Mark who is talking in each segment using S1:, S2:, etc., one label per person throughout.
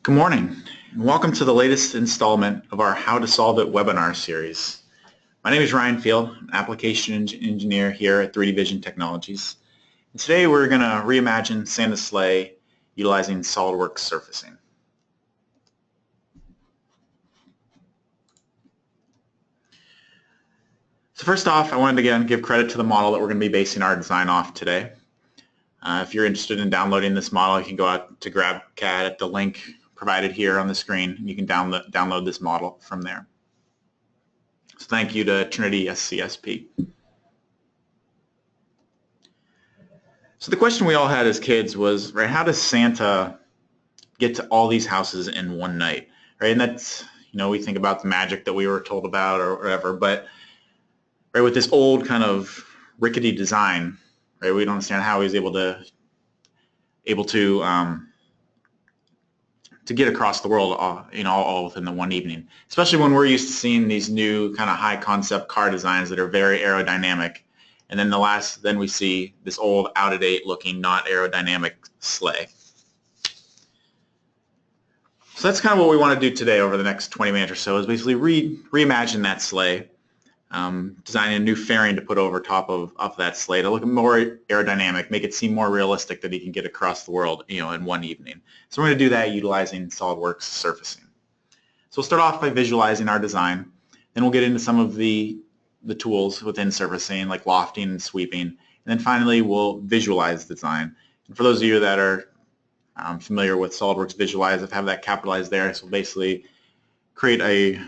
S1: Good morning, and welcome to the latest installment of our How to Solve It webinar series. My name is Ryan Field, an application engineer here at 3D Vision Technologies. And today we're going to reimagine Santa's sleigh utilizing SOLIDWORKS surfacing. So first off, I wanted to again give credit to the model that we're going to be basing our design off today. If you're interested in downloading this model, you can go out to GrabCAD at the link provided here on the screen, and you can download this model from there. So thank you to Trinity SCSP. So the question we all had as kids was, right, how does Santa get to all these houses in one night, right? And that's, we think about the magic that we were told about or whatever, but right, with this old kind of rickety design, right, we don't understand how he was able to get across the world, all within the one evening. Especially when we're used to seeing these new kind of high concept car designs that are very aerodynamic, and then we see this old, out of date looking, not aerodynamic sleigh. So that's kind of what we want to do today over the next 20 minutes or so, is basically reimagine that sleigh, design a new fairing to put over top of that sleigh to look more aerodynamic, make it seem more realistic that he can get across the world, in one evening. So we're going to do that utilizing SOLIDWORKS surfacing. So we'll start off by visualizing our design, then we'll get into some of the tools within surfacing, like lofting and sweeping, and then finally we'll visualize the design. And for those of you that are familiar with SOLIDWORKS Visualize, I have that capitalized there. So we'll basically create a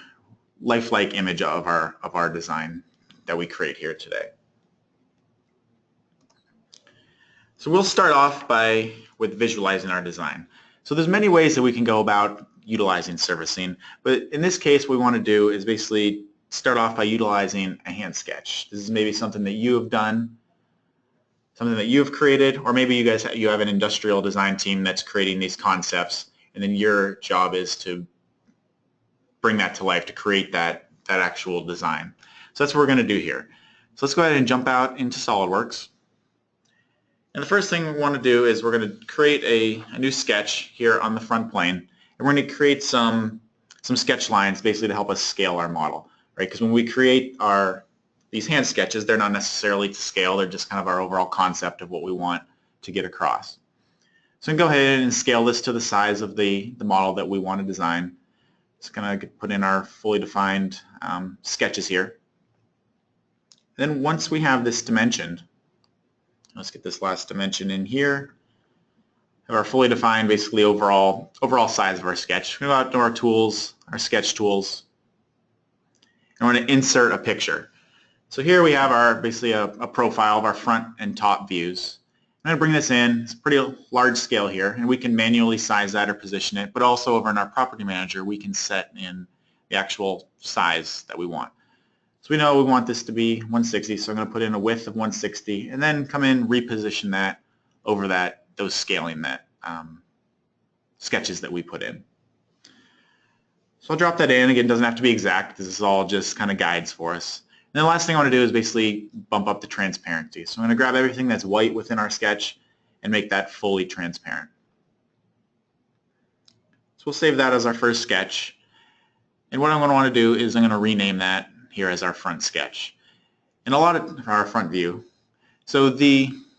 S1: lifelike image of our design that we create here today. So we'll start off with visualizing our design. So there's many ways that we can go about utilizing surfacing, but in this case what we want to do is basically start off by utilizing a hand sketch. This is maybe something that you have done, something that you have created, or maybe you have an industrial design team that's creating these concepts, and then your job is to bring that to life, to create that actual design. So that's what we're going to do here. So let's go ahead and jump out into SOLIDWORKS. And the first thing we want to do is we're going to create a new sketch here on the front plane, and we're going to create some sketch lines basically to help us scale our model, right? Because when we create these hand sketches, they're not necessarily to scale, they're just kind of our overall concept of what we want to get across. So we can go ahead and scale this to the size of the model that we want to design. Just going to put in our fully defined sketches here. Then once we have this dimensioned, let's get this last dimension in here. Have our fully defined, basically overall size of our sketch. We go out to our tools, our sketch tools, and we're going to insert a picture. So here we have basically a profile of our front and top views. I'm going to bring this in. It's a pretty large scale here, and we can manually size that or position it, but also over in our property manager we can set in the actual size that we want. So we know we want this to be 160, so I'm going to put in a width of 160 and then come in, reposition that over those scaling sketches that we put in. So I'll drop that in. Again, it doesn't have to be exact. This is all just kind of guides for us. And then the last thing I want to do is basically bump up the transparency. So I'm going to grab everything that's white within our sketch and make that fully transparent. So we'll save that as our first sketch. And what I'm going to want to do is I'm going to rename that here as our front sketch. And our front view. So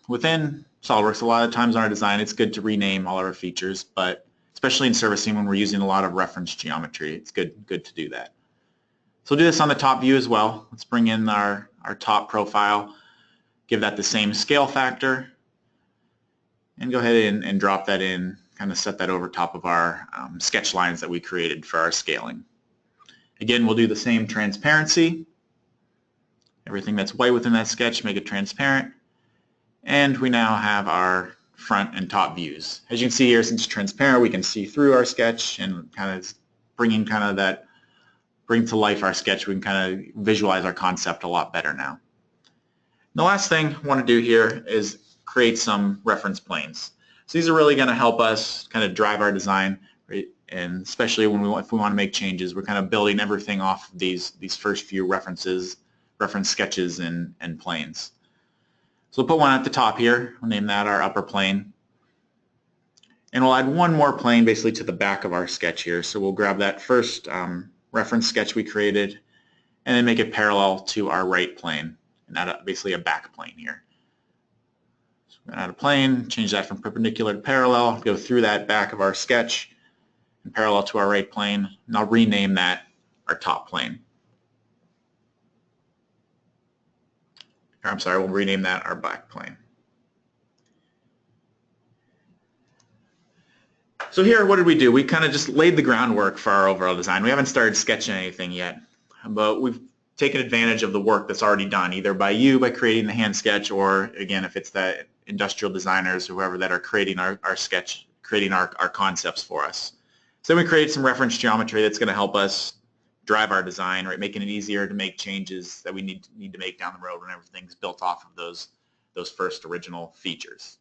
S1: within SOLIDWORKS, a lot of times in our design it's good to rename all of our features, but especially in surfacing when we're using a lot of reference geometry, it's good to do that. So we'll do this on the top view as well. Let's bring in our top profile, give that the same scale factor, and go ahead and drop that in, kind of set that over top of our sketch lines that we created for our scaling. Again, we'll do the same transparency. Everything that's white within that sketch, make it transparent. And we now have our front and top views. As you can see here, since it's transparent, we can see through our sketch and kind of bring to life our sketch. We can kind of visualize our concept a lot better now. And the last thing I want to do here is create some reference planes. So these are really going to help us kind of drive our design, right? And especially if we want to make changes, we're kind of building everything off of these first few reference sketches and planes. So we'll put one at the top here. We'll name that our upper plane. And we'll add one more plane basically to the back of our sketch here. So we'll grab that first reference sketch we created and then make it parallel to our right plane and add basically a back plane here. So we're going to add a plane, change that from perpendicular to parallel, go through that back of our sketch and parallel to our right plane, and I'll rename that our top plane. Or, I'm sorry, we'll rename that our back plane. So here, what did we do? We kind of just laid the groundwork for our overall design. We haven't started sketching anything yet, but we've taken advantage of the work that's already done, either by you, by creating the hand sketch, or again, if it's the industrial designers or whoever that are creating our sketch, creating our concepts for us. So then we create some reference geometry that's going to help us drive our design, right, making it easier to make changes that we need to make down the road when everything's built off of those first original features.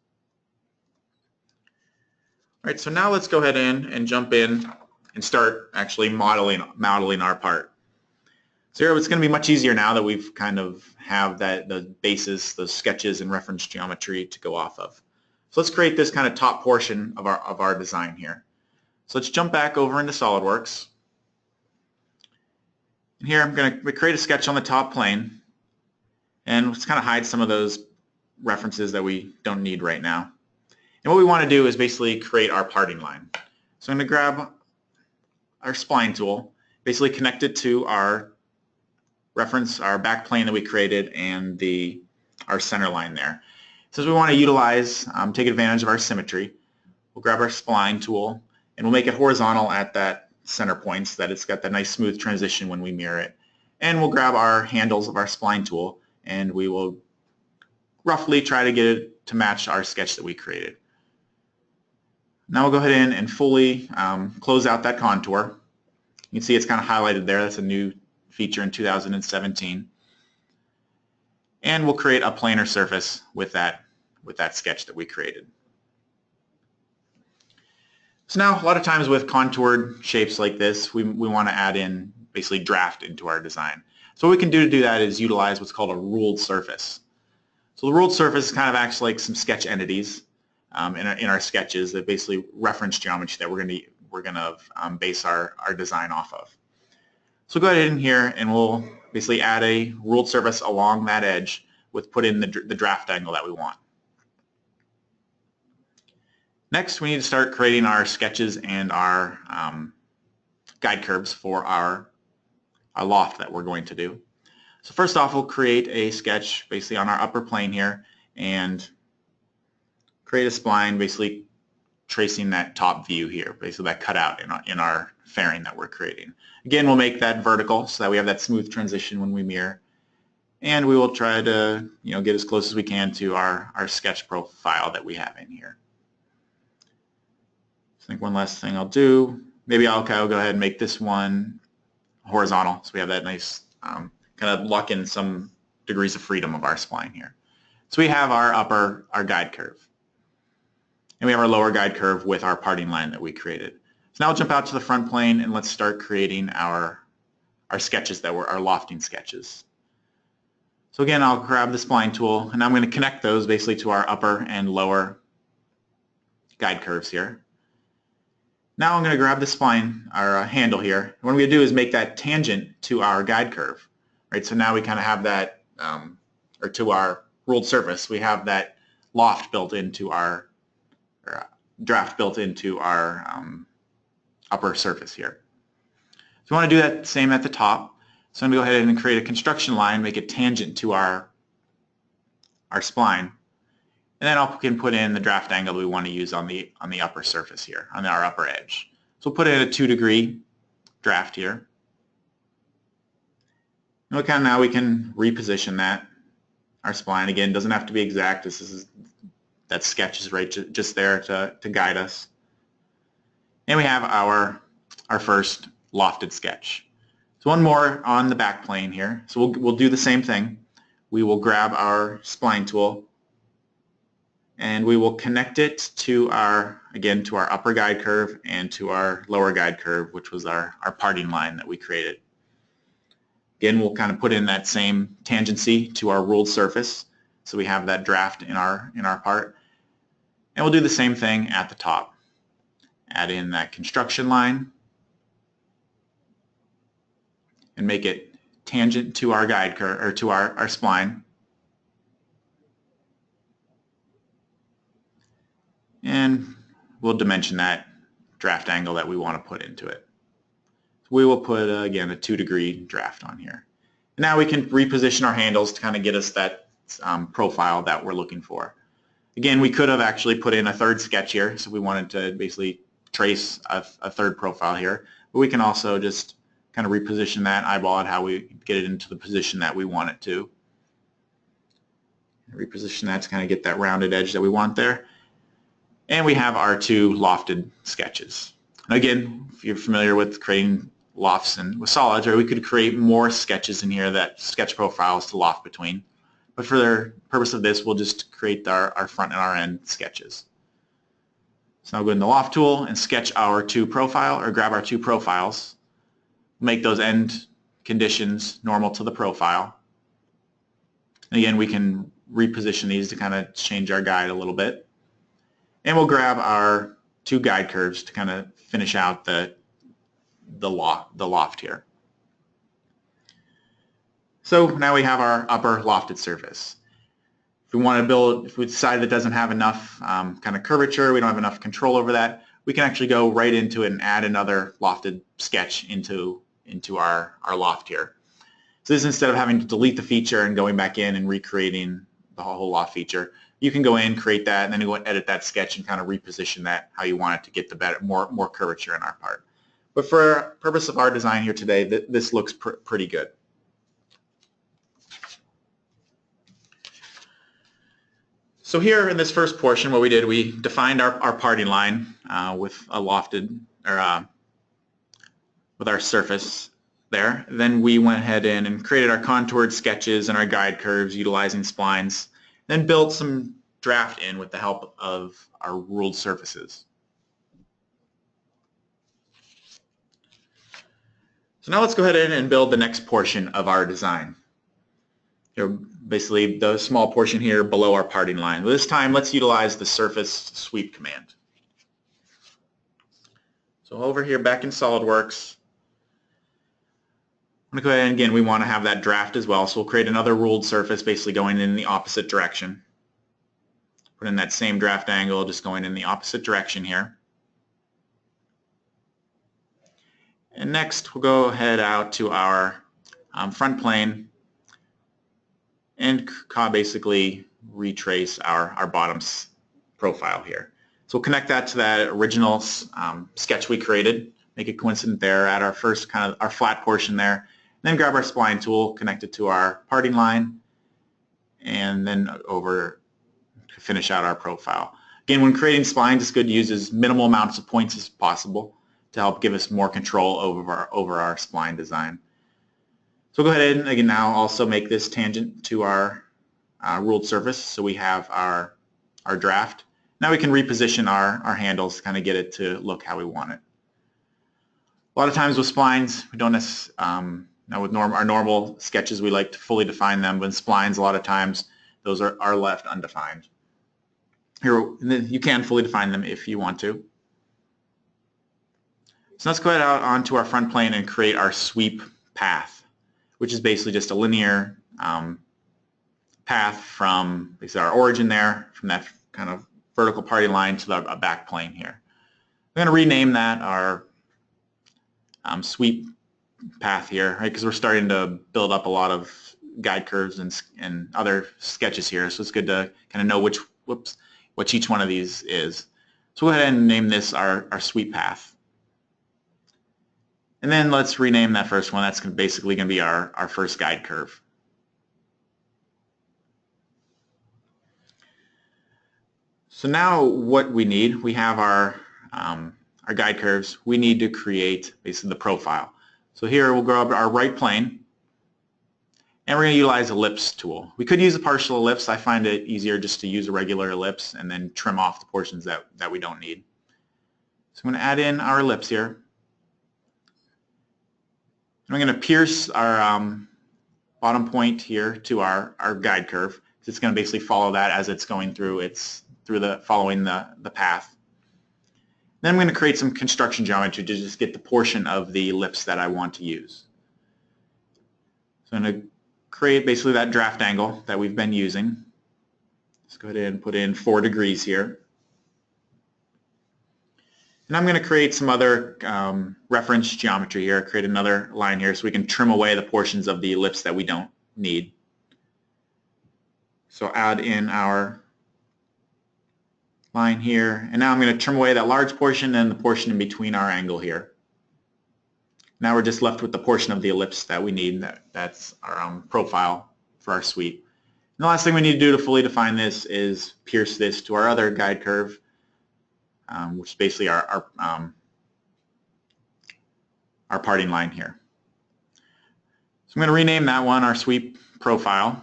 S1: All right, so now let's go ahead and jump in and start actually modeling our part. So here it's going to be much easier now that we've kind of have the basis, those sketches and reference geometry to go off of. So let's create this kind of top portion of our design here. So let's jump back over into SOLIDWORKS. And here I'm going to create a sketch on the top plane, and let's kind of hide some of those references that we don't need right now. And what we want to do is basically create our parting line. So I'm going to grab our spline tool, basically connect it to our reference, our back plane that we created, and our center line there. Since we want to utilize, take advantage of our symmetry, we'll grab our spline tool and we'll make it horizontal at that center point so that it's got that nice smooth transition when we mirror it. And we'll grab our handles of our spline tool and we will roughly try to get it to match our sketch that we created. Now we'll go ahead and fully close out that contour. You can see it's kind of highlighted there. That's a new feature in 2017. And we'll create a planar surface with that sketch that we created. So now a lot of times with contoured shapes like this, we want to add in basically draft into our design. So what we can do to do that is utilize what's called a ruled surface. So the ruled surface kind of acts like some sketch entities in our sketches that basically reference geometry that we're going to base our design off of. So go ahead in here and we'll basically add a ruled surface along that edge with put in the draft angle that we want. Next, we need to start creating our sketches and our guide curves for our loft that we're going to do. So first off, we'll create a sketch basically on our upper plane here and create a spline basically tracing that top view here, basically that cutout in our fairing that we're creating. Again, we'll make that vertical so that we have that smooth transition when we mirror. And we will try to get as close as we can to our sketch profile that we have in here. I think one last thing I'll do, maybe I'll go ahead and make this one horizontal so we have that nice kind of lock in some degrees of freedom of our spline here. So we have our guide curve. And we have our lower guide curve with our parting line that we created. So now I'll jump out to the front plane and let's start creating our sketches that were our lofting sketches. So again, I'll grab the spline tool and I'm going to connect those basically to our upper and lower guide curves here. Now I'm going to grab the spline, our handle here. What I'm going to do is make that tangent to our guide curve. Right? So now we kind of have that, or to our ruled surface, we have that loft built into our draft built into our upper surface here. So we want to do that same at the top. So I'm going to go ahead and create a construction line, make it tangent to our spline, and then I can put in the draft angle we want to use on the upper surface here, on our upper edge. So we'll put in a 2-degree draft here. And look how now we can reposition that. Our spline again doesn't have to be exact. That sketch is right just there to guide us. And we have our first lofted sketch. So one more on the back plane here. So we'll do the same thing. We will grab our spline tool and we will connect it to our upper guide curve and to our lower guide curve, which was our parting line that we created. Again, we'll kind of put in that same tangency to our ruled surface. So we have that draft in our part. And we'll do the same thing at the top. add in that construction line and make it tangent to our guide curve, or to our spline. And we'll dimension that draft angle that we want to put into it. So we will put, again, a 2-degree draft on here. And now we can reposition our handles to kind of get us that profile that we're looking for. Again, we could have actually put in a third sketch here, so we wanted to basically trace a third profile here. But we can also just kind of reposition that, eyeball it how we get it into the position that we want it to. Reposition that to kind of get that rounded edge that we want there. And we have our 2 lofted sketches. And again, if you're familiar with creating lofts and with solids, or we could create more sketches in here, that sketch profiles to loft between. But for the purpose of this, we'll just create our front and our end sketches. So now go in the loft tool and sketch our 2 profile, or grab our 2 profiles. Make those end conditions normal to the profile. And again, we can reposition these to kind of change our guide a little bit. And we'll grab our 2 guide curves to kind of finish out the loft here. So now we have our upper lofted surface. If we want to build, if we decide that doesn't have enough kind of curvature, we don't have enough control over that, we can actually go right into it and add another lofted sketch into our loft here. So this is instead of having to delete the feature and going back in and recreating the whole loft feature, you can go in, create that, and then go and edit that sketch and kind of reposition that how you want it to get the better, more curvature in our part. But for purpose of our design here today, this looks pretty good. So here in this first portion, what we did, we defined our parting line with a lofted, or with our surface there. Then we went ahead and created our contoured sketches and our guide curves utilizing splines, then built some draft in with the help of our ruled surfaces. So now let's go ahead and build the next portion of our design. Basically the small portion here below our parting line. This time let's utilize the surface sweep command. So over here back in SOLIDWORKS, I'm going to go ahead and again we want to have that draft as well, so we'll create another ruled surface basically going in the opposite direction. Put in that same draft angle, just going in the opposite direction here. And next we'll go ahead out to our front plane and basically retrace our bottom profile here. So we'll connect that to that original sketch we created, make it coincident there at our first kind of our flat portion there, then grab our spline tool, connect it to our parting line, and then over to finish out our profile. Again, when creating splines, it's good to use as minimal amounts of points as possible to help give us more control over our spline design. So we'll go ahead and again now also make this tangent to our ruled surface, so we have our draft. Now we can reposition our handles to kind of get it to look how we want it. A lot of times with splines, we don't necessarily, now with our normal sketches we like to fully define them, but in splines a lot of times those are left undefined. Here you can fully define them if you want to. So let's go ahead out onto our front plane and create our sweep path, which is basically just a linear path from basically our origin there, from that kind of vertical parting line to the back plane here. We're going to rename that our sweep path here, right? Because we're starting to build up a lot of guide curves and other sketches here, so it's good to kind of know which each one of these is. So we'll go ahead and name this our sweep path. And then let's rename that first one. That's basically going to be our first guide curve. So now what we need, we have our guide curves. We need to create basically the profile. So here we'll grab our right plane, and we're going to utilize ellipse tool. We could use a partial ellipse. I find it easier just to use a regular ellipse and then trim off the portions that we don't need. So I'm going to add in our ellipse here. And we're going to pierce our bottom point here to our guide curve. It's going to basically follow that as it's going through following the path. Then I'm going to create some construction geometry to just get the portion of the ellipse that I want to use. So I'm going to create basically that draft angle that we've been using. Let's go ahead and put in 4 degrees here. And I'm going to create some other reference geometry here, create another line here so we can trim away the portions of the ellipse that we don't need. So add in our line here, and now I'm going to trim away that large portion and the portion in between our angle here. Now we're just left with the portion of the ellipse that we need. That's our profile for our sweep. And the last thing we need to do to fully define this is pierce this to our other guide curve, which is basically our parting line here. So I'm going to rename that one our sweep profile.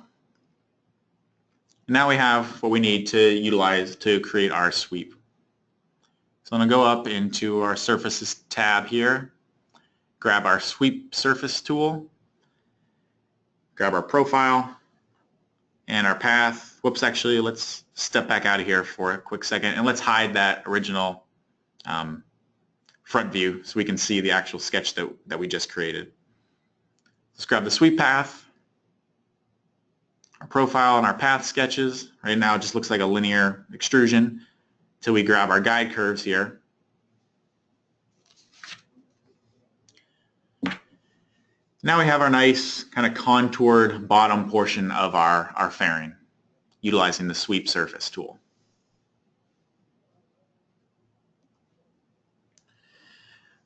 S1: And now we have what we need to utilize to create our sweep. So I'm going to go up into our Surfaces tab here, grab our Sweep Surface tool, grab our profile and our path. Whoops, actually, let's step back out of here for a quick second and let's hide that original front view so we can see the actual sketch that we just created. Let's grab the sweep path, our profile and our path sketches. Right now it just looks like a linear extrusion until we grab our guide curves here. Now we have our nice kind of contoured bottom portion of our fairing utilizing the sweep surface tool.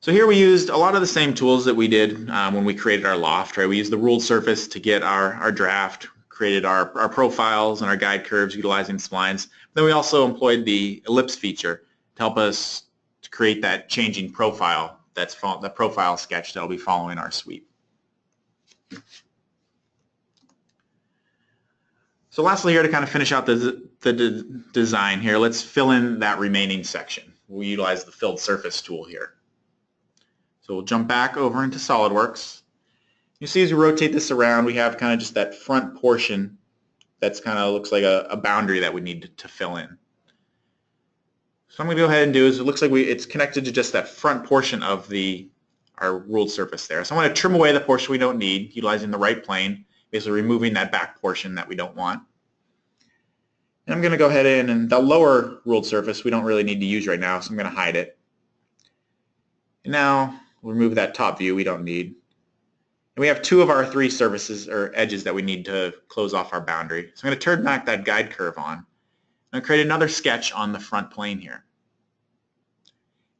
S1: So here we used a lot of the same tools that we did when we created our loft. Right? We used the ruled surface to get our draft, created our profiles and our guide curves utilizing splines. Then we also employed the ellipse feature to help us to create that changing profile, the profile sketch that will be following our sweep. So lastly here, to kind of finish out the design here, let's fill in that remaining section. We'll utilize the filled surface tool here. So we'll jump back over into SOLIDWORKS. You see as we rotate this around, we have kind of just that front portion that's kind of looks like a boundary that we need to fill in. So I'm going to go ahead and do is it looks like it's connected to just that front portion of our ruled surface there. So I'm going to trim away the portion we don't need, utilizing the right plane, basically removing that back portion that we don't want. And I'm going to go ahead and the lower ruled surface we don't really need to use right now, so I'm going to hide it. And now we'll remove that top view we don't need. And we have 2 of our 3 surfaces or edges that we need to close off our boundary. So I'm going to turn back that guide curve on. I'm going to create another sketch on the front plane here.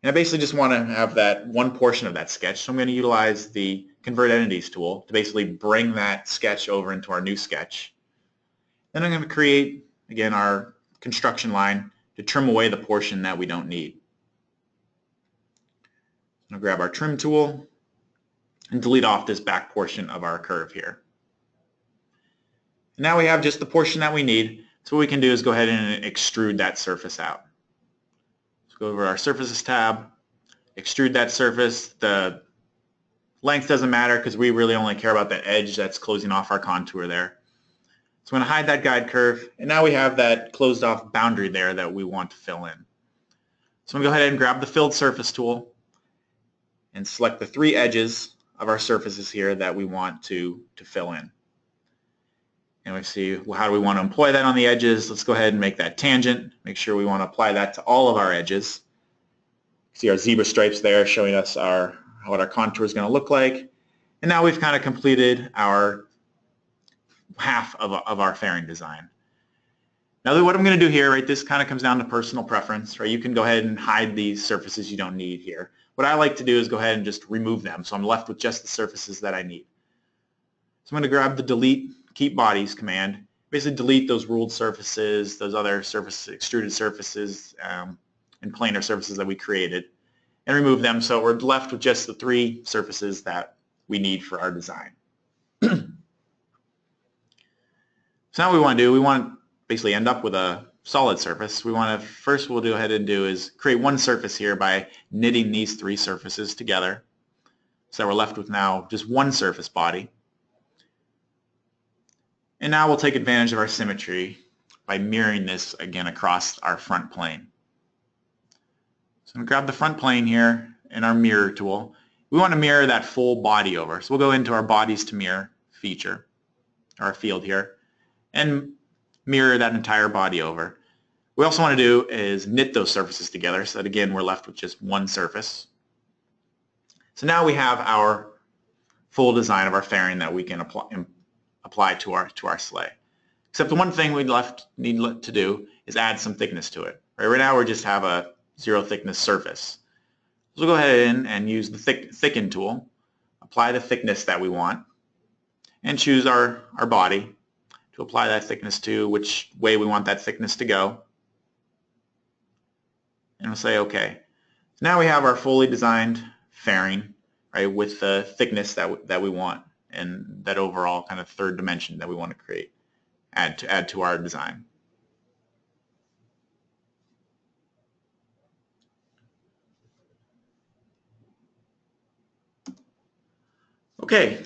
S1: And I basically just want to have that one portion of that sketch. So I'm going to utilize the Convert Entities tool to basically bring that sketch over into our new sketch. Then I'm going to create, again, our construction line to trim away the portion that we don't need. I'm going to grab our trim tool and delete off this back portion of our curve here. Now we have just the portion that we need, so what we can do is go ahead and extrude that surface out. Let's go over to our Surfaces tab, extrude that surface. The length doesn't matter because we really only care about the edge that's closing off our contour there. So I'm going to hide that guide curve, and now we have that closed off boundary there that we want to fill in. So I'm going to go ahead and grab the Filled Surface tool and select the 3 edges of our surfaces here that we want to fill in. And we see, well, how do we want to employ that on the edges? Let's go ahead and make that tangent. Make sure we want to apply that to all of our edges. See our zebra stripes there showing us what our contour is going to look like. And now we've kind of completed our half of our fairing design. Now what I'm going to do here, right, this kind of comes down to personal preference, right? You can go ahead and hide these surfaces you don't need here. What I like to do is go ahead and just remove them, so I'm left with just the surfaces that I need. So I'm going to grab the Delete Keep Bodies command, basically delete those ruled surfaces, those other extruded surfaces, and planar surfaces that we created, and remove them so we're left with just the 3 surfaces that we need for our design. So now what we want to do, we want to basically end up with a solid surface. We want to, first we'll go ahead and do is create one surface here by knitting these 3 surfaces together. So we're left with now just one surface body. And now we'll take advantage of our symmetry by mirroring this again across our front plane. So I'm going to grab the front plane here in our mirror tool. We want to mirror that full body over. So we'll go into our bodies to mirror feature, our field here, and mirror that entire body over. What we also want to do is knit those surfaces together so that again we're left with just one surface. So now we have our full design of our fairing that we can apply to our sleigh. Except the one thing we need to do is add some thickness to it. Right now we just have a zero thickness surface. So we'll go ahead and use the thicken tool, apply the thickness that we want, and choose our body to apply that thickness to, which way we want that thickness to go. And we'll say OK. So now we have our fully designed fairing, right, with the thickness that we want and that overall kind of third dimension that we want to create, add to our design. Okay,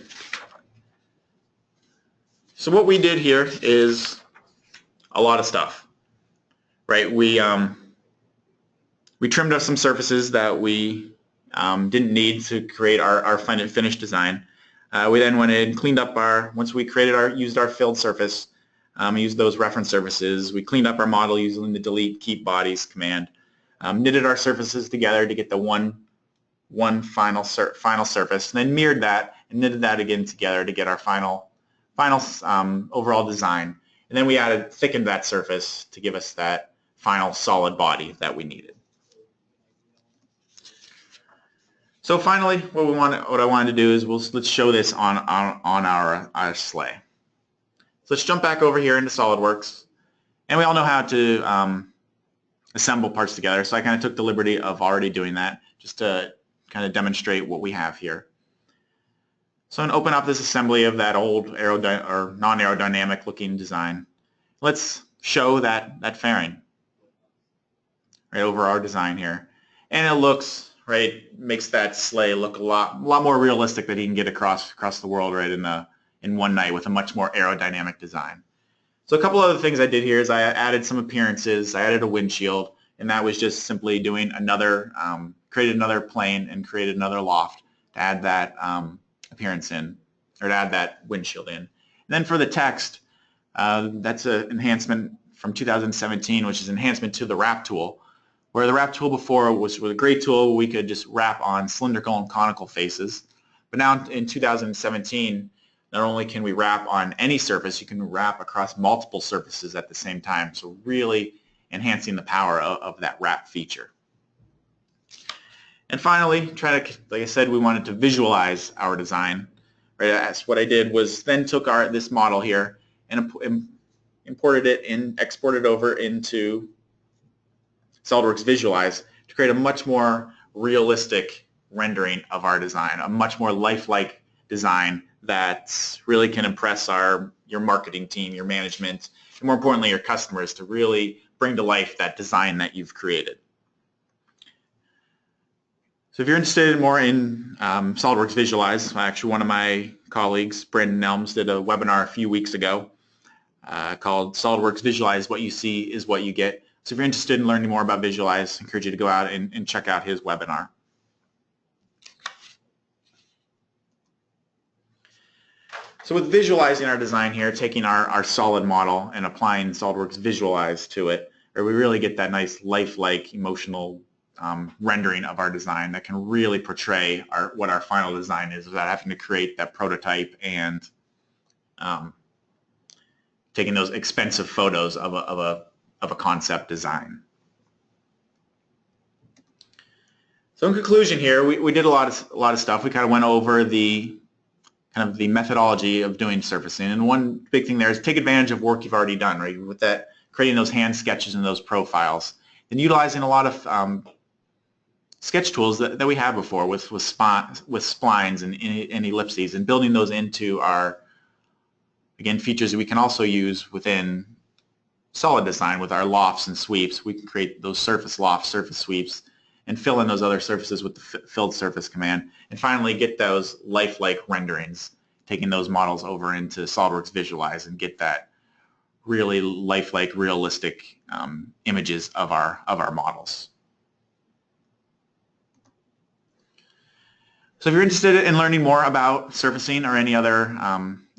S1: so what we did here is a lot of stuff, right? We trimmed up some surfaces that we didn't need to create our finished design. We then went in and cleaned up once we used our filled surface, used those reference surfaces, we cleaned up our model using the delete keep bodies command, knitted our surfaces together to get the one final surface, and then mirrored that and knitted that again together to get our final overall design. And then we thickened that surface to give us that final solid body that we needed. So finally, what I wanted to do is let's show this on our sleigh. So let's jump back over here into SOLIDWORKS, and we all know how to assemble parts together. So I kind of took the liberty of already doing that just to kind of demonstrate what we have here. So I'm going to open up this assembly of that old non-aerodynamic looking design. Let's show that fairing right over our design here, and it looks makes that sleigh look a lot more realistic that he can get across the world right in one night with a much more aerodynamic design. So a couple other things I did here is I added some appearances. I added a windshield, and that was just simply doing created another plane and created another loft to add that appearance in, or to add that windshield in. And then for the text, that's an enhancement from 2017, which is enhancement to the wrap tool, where the wrap tool before was a great tool. We could just wrap on cylindrical and conical faces. But now in 2017, not only can we wrap on any surface, you can wrap across multiple surfaces at the same time. So really enhancing the power of that wrap feature. And finally, like I said, we wanted to visualize our design. Right? That's what I did was then took this model here and imported it and exported over into SOLIDWORKS Visualize to create a much more realistic rendering of our design, a much more lifelike design that really can impress your marketing team, your management, and more importantly your customers to really bring to life that design that you've created. So if you're interested more in SOLIDWORKS Visualize, actually one of my colleagues, Brandon Elms, did a webinar a few weeks ago called SOLIDWORKS Visualize, What You See is What You Get. So if you're interested in learning more about Visualize, I encourage you to go out and check out his webinar. So with visualizing our design here, taking our solid model and applying SOLIDWORKS Visualize to it, where we really get that nice lifelike emotional rendering of our design that can really portray what our final design is without having to create that prototype and taking those expensive photos of a concept design. So in conclusion here, we did a lot of stuff. We kind of went over the methodology of doing surfacing, and one big thing there is take advantage of work you've already done, right? With that, creating those hand sketches and those profiles, and utilizing a lot of sketch tools that we had before with splines and ellipses, and building those into our, again, features that we can also use within solid design with our lofts and sweeps. We can create those surface lofts, surface sweeps, and fill in those other surfaces with the filled surface command, and finally get those lifelike renderings, taking those models over into SOLIDWORKS Visualize and get that really lifelike, realistic images of our models. So if you're interested in learning more about surfacing or any other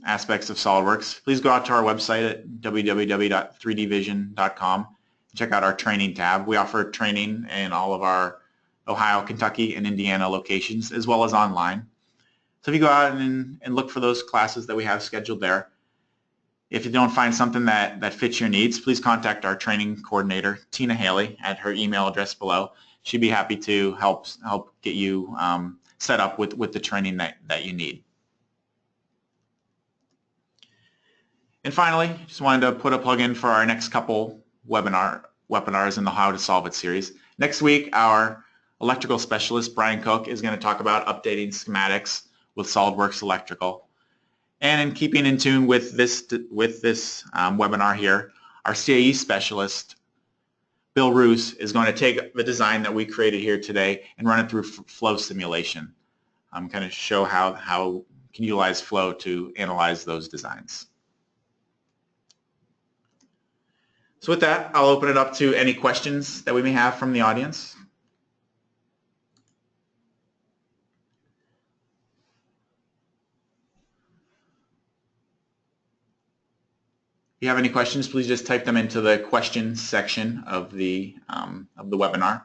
S1: aspects of SOLIDWORKS, please go out to our website at www.3dvision.com and check out our training tab. We offer training in all of our Ohio, Kentucky, and Indiana locations, as well as online. So if you go out and look for those classes that we have scheduled there, if you don't find something that fits your needs, please contact our training coordinator, Tina Haley, at her email address below. She'd be happy to help get you set up with the training that you need. And finally, just wanted to put a plug in for our next couple webinars in the How to Solve It series. Next week, our electrical specialist, Brian Cook, is going to talk about updating schematics with SOLIDWORKS Electrical. And in keeping in tune with this webinar here, our CAE specialist, Bill Roos, is going to take the design that we created here today and run it through flow simulation. Kind of show how you can utilize flow to analyze those designs. So with that, I'll open it up to any questions that we may have from the audience. If you have any questions, please just type them into the questions section of the webinar.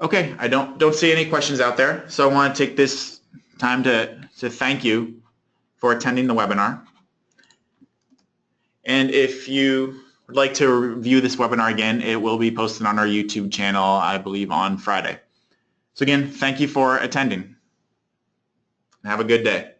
S1: Okay, I don't see any questions out there, so I want to take this time to thank you for attending the webinar. And if you would like to review this webinar again, it will be posted on our YouTube channel, I believe, on Friday. So again, thank you for attending. Have a good day.